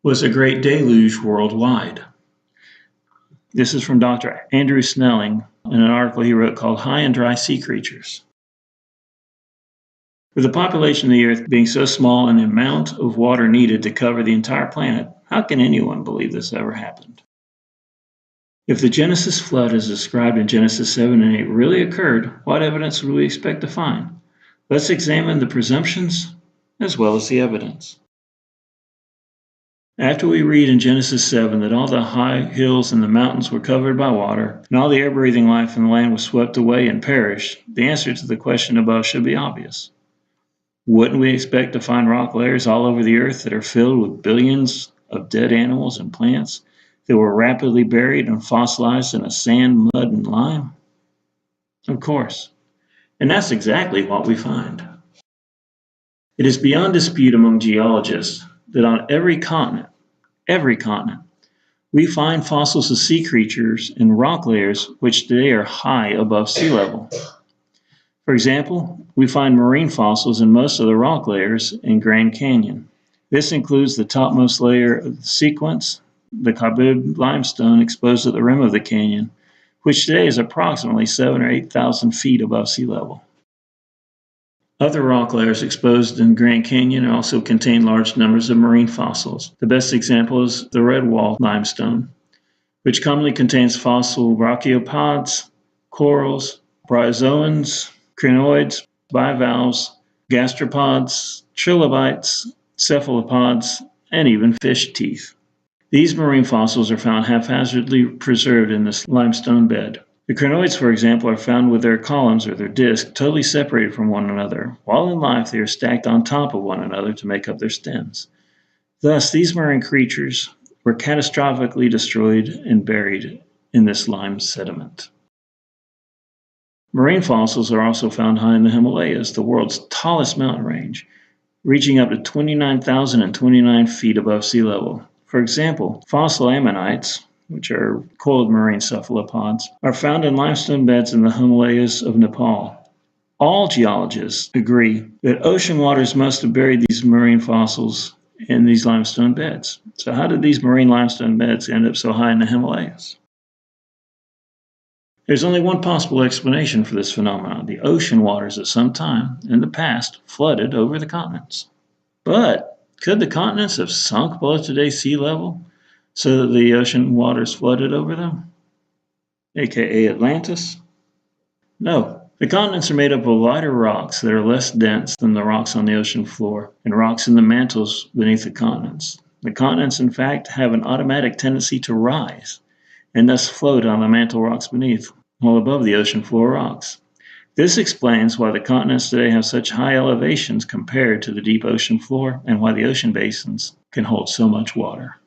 Was a great deluge worldwide? This is from Dr. Andrew Snelling in an article he wrote called High and Dry Sea Creatures. With the population of the Earth being so small and the amount of water needed to cover the entire planet, how can anyone believe this ever happened? If the Genesis flood as described in Genesis 7 and 8 really occurred, what evidence would we expect to find? Let's examine the presumptions as well as the evidence. After we read in Genesis 7 that all the high hills and the mountains were covered by water, and all the air-breathing life in the land was swept away and perished, the answer to the question above should be obvious. Wouldn't we expect to find rock layers all over the earth that are filled with billions of dead animals and plants that were rapidly buried and fossilized in a sand, mud, and lime? Of course. And that's exactly what we find. It is beyond dispute among geologists that on every continent, we find fossils of sea creatures and rock layers which today are high above sea level. For example, we find marine fossils in most of the rock layers in Grand Canyon. This includes the topmost layer of the sequence, the Carbide limestone exposed at the rim of the canyon, which today is approximately 7,000 or 8,000 feet above sea level. Other rock layers exposed in Grand Canyon also contain large numbers of marine fossils. The best example is the Redwall limestone, which commonly contains fossil brachiopods, corals, bryozoans, crinoids, bivalves, gastropods, trilobites, cephalopods, and even fish teeth. These marine fossils are found haphazardly preserved in this limestone bed. The crinoids, for example, are found with their columns or their discs totally separated from one another. While in life, they are stacked on top of one another to make up their stems. Thus, these marine creatures were catastrophically destroyed and buried in this lime sediment. Marine fossils are also found high in the Himalayas, the world's tallest mountain range, reaching up to 29,029 feet above sea level. For example, fossil ammonites, which are coiled marine cephalopods, are found in limestone beds in the Himalayas of Nepal. All geologists agree that ocean waters must have buried these marine fossils in these limestone beds. So how did these marine limestone beds end up so high in the Himalayas? There's only one possible explanation for this phenomenon. The ocean waters at some time in the past flooded over the continents. But could the continents have sunk below today's sea level so that the ocean waters flooded over them, aka Atlantis? No. The continents are made up of lighter rocks that are less dense than the rocks on the ocean floor and rocks in the mantles beneath the continents. The continents, in fact, have an automatic tendency to rise and thus float on the mantle rocks beneath, while above the ocean floor rocks. This explains why the continents today have such high elevations compared to the deep ocean floor and why the ocean basins can hold so much water.